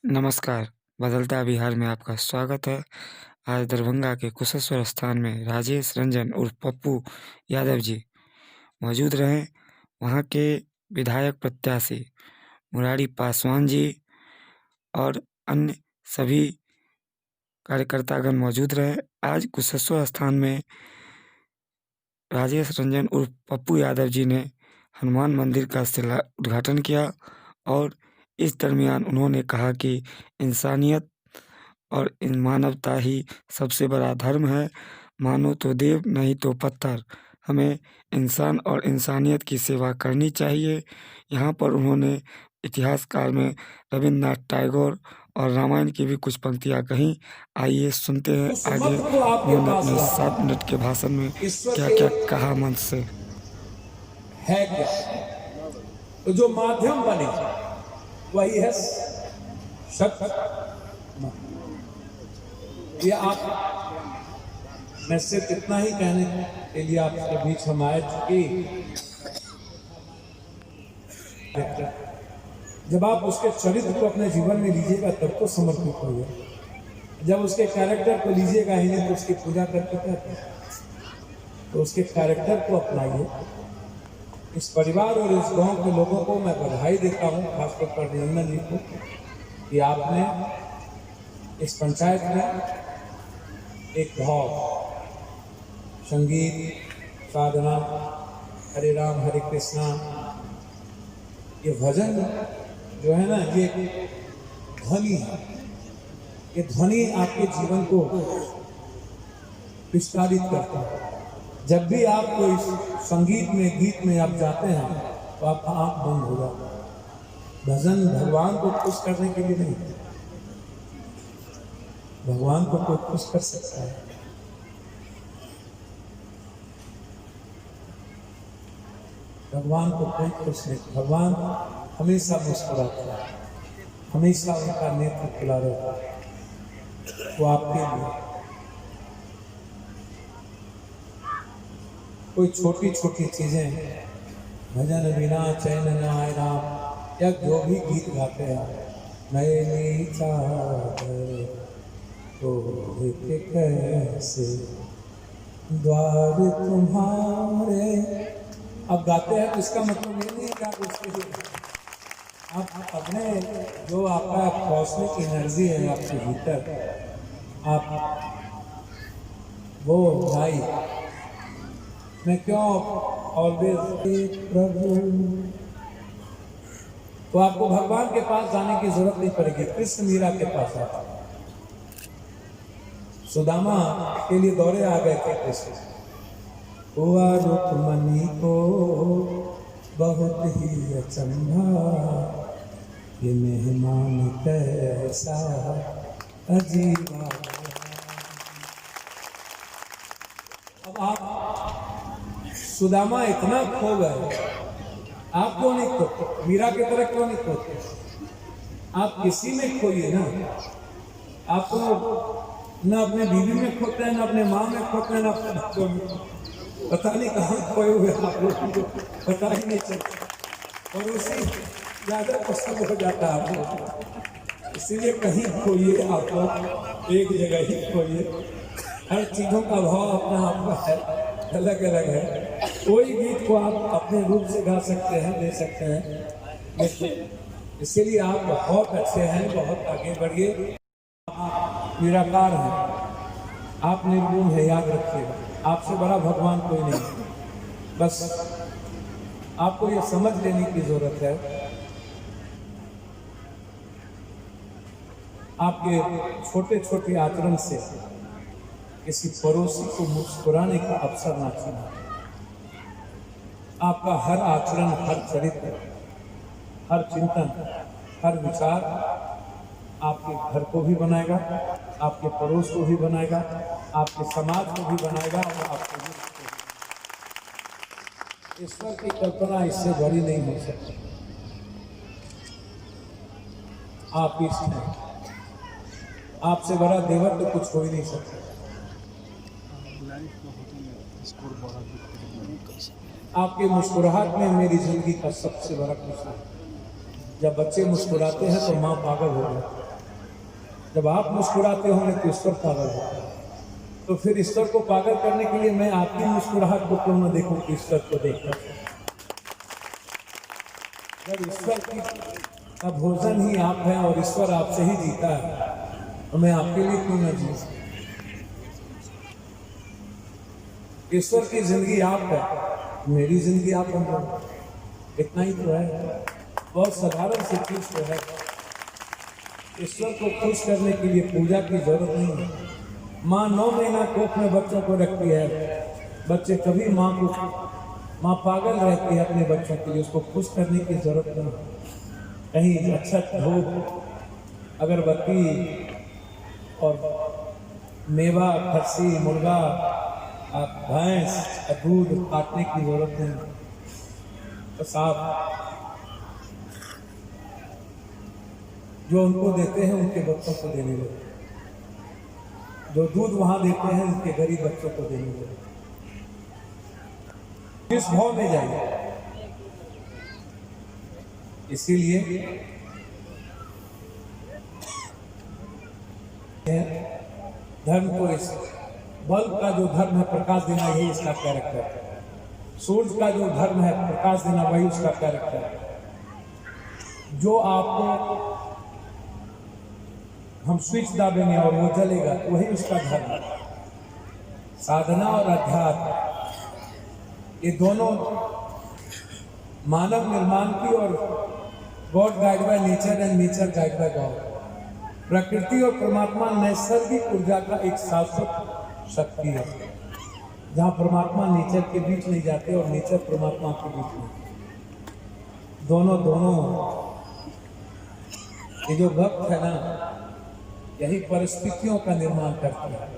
नमस्कार, बदलता बिहार में आपका स्वागत है। आज दरभंगा के कुशेश्वर स्थान में राजेश रंजन उर्फ पप्पू यादव जी मौजूद रहे। वहाँ के विधायक प्रत्याशी मुरारी पासवान जी और अन्य सभी कार्यकर्तागण मौजूद रहे। आज कुशेश्वर स्थान में राजेश रंजन उर्फ पप्पू यादव जी ने हनुमान मंदिर का उद्घाटन किया और इस दरमियान उन्होंने कहा कि इंसानियत और मानवता ही सबसे बड़ा धर्म है। मानो तो देव नहीं तो पत्थर। हमें इंसान और इंसानियत की सेवा करनी चाहिए। यहाँ पर उन्होंने इतिहास काल में रविन्द्रनाथ टैगोर और रामायण की भी कुछ पंक्तियाँ कहीं। आइए सुनते हैं आगे उन्होंने अपने 7 मिनट के भाषण में क्या क्या कहा मंच से। है क्या तो जो माध्यम बने वही है सत्य। ये आप मैं सिर्फ इतना ही कहने के लिए आपके बीच हम आए कि जब आप उसके चरित्र को अपने जीवन में लीजिएगा तब तो समर्पित होइए। जब उसके कैरेक्टर को लीजिएगा ही नहीं तो उसकी पूजा करके क्या, तो उसके कैरेक्टर को अपनाइए। इस परिवार और इस गांव के लोगों को मैं बधाई देता हूं, खासतौर पर अभिनंदन जी को कि आपने इस पंचायत में एक भाव संगीत साधना हरे राम हरे कृष्णा ये भजन जो है ना ये ध्वनि है। ये ध्वनि आपके जीवन को विस्तारित करता है। जब भी आप कोई संगीत में गीत में आप जाते हैं तो आपका आंख बंद हो जाता है। भजन भगवान को खुश करने के लिए नहीं, भगवान को कोई खुश कर सकता है। भगवान को कोई खुश नहीं। भगवान हमेशा मुस्कुराता है, हमेशा उनका नेत्र खुला रहता है। वो आपके लिए कोई छोटी छोटी चीजें भजन बिना चैन न आए राम या जो भी गीत गाते हैं नए तो कैसे द्वार तुम्हारे अब गाते हैं तो इसका मतलब ये नहीं है कि आप उसके लिए आप अपने जो आपका कॉस्मिक एनर्जी है आपके भीतर आप वो भाई मैं क्यों ऑलवेज प्रभु तो आपको भगवान के पास जाने की जरूरत नहीं पड़ेगी। कृष्ण मीरा के पास आता सुदामा के लिए दौरे आ गए थे कृष्ण हुआ रुक्मणी को बहुत ही अचंभा ये मेहमान कैसा अजीबा। अब आप सुदामा इतना खो गए, आप क्यों नहीं खोते? मीरा की तरह क्यों नहीं खोते? आप किसी में खोइए ना। आपको न अपने बीवी में खोते हैं, न अपने माँ में खोते हैं, न अपने बच्चों में। पता नहीं कहाँ खोए हुए आप लोगों को पता ही नहीं चलता और उसी ज्यादा पसंद हो जाता है आपको। इसीलिए कहीं खोइए, आप लोग एक जगह ही खोइए। हर चीजों का भाव अपना आपका है, अलग अलग है। कोई गीत को आप अपने रूप से गा सकते हैं, दे सकते हैं। इसीलिए आप बहुत अच्छे हैं, बहुत आगे बढ़िए। आप निराकार हैं, आप निर्गुण है, याद रखिएगा। आपसे बड़ा भगवान कोई नहीं। बस आपको ये समझ लेने की जरूरत है आपके छोटे छोटे आचरण से किसी पड़ोसी को मुस्कुराने का अवसर ना छीना। आपका हर आचरण, हर चरित्र, हर चिंतन, हर विचार आपके घर को भी बनाएगा, आपके पड़ोस को भी बनाएगा, आपके समाज को भी बनाएगा और आपको भी। ईश्वर की कल्पना इससे बड़ी नहीं हो सकती। आप इष्ट हैं, आपसे बड़ा देवर तो कुछ हो ही नहीं सकता। आपके मुस्कुराहट में मेरी जिंदगी का सबसे बड़ा खुशी है। जब बच्चे मुस्कुराते हैं तो माँ पागल हो जाती है, जब आप मुस्कुराते होंगे तो ईश्वर पागल होता है। तो फिर ईश्वर को पागल करने के लिए मैं आपकी मुस्कुराहट को क्यों न देखूं कि ईश्वर को देखता हूं। जब ईश्वर का भोजन ही आप हैं और ईश्वर आपसे ही जीता है, तो मैं आपके लिए क्यों न जी सकूं। ईश्वर की जिंदगी आप है, मेरी जिंदगी आप बन रहे, इतना ही तो है। बहुत साधारण सी चीज तो है। ईश्वर को खुश करने के लिए पूजा की जरूरत नहीं है। माँ 9 महीना कोख में बच्चों को रखती है, बच्चे कभी माँ पागल रहती है अपने बच्चों के लिए, उसको खुश करने की जरूरत नहीं। कहीं अक्षत धूप अगरबत्ती और मेवा खस्सी मुर्गा भैंस का दूध काटने की जरूरत नहीं। तो साफ जो उनको देते हैं उनके बच्चों को देने लगे, जो दूध वहां देते हैं उनके गरीब बच्चों को देने लगे। किस भाव में जाइए। इसीलिए धर्म को इस बल्ब का जो धर्म है प्रकाश देना, यही इसका कैरेक्टर है। सूर्य का जो धर्म है प्रकाश देना, वही उसका कैरेक्टर है। जो आपको हम स्विच दाबेंगे और वो जलेगा, वही उसका धर्म है। साधना और अध्यात्म ये दोनों मानव निर्माण की, और God guide by nature and nature guide by God. प्रकृति और परमात्मा नैसर्गिक ऊर्जा का एक शाश्वत शक्ति है, जहाँ परमात्मा नेचर के बीच नहीं जाते और नेचर परमात्मा के बीच में। दोनों ये जो भक्त है ना, यही परिस्थितियों का निर्माण करते हैं।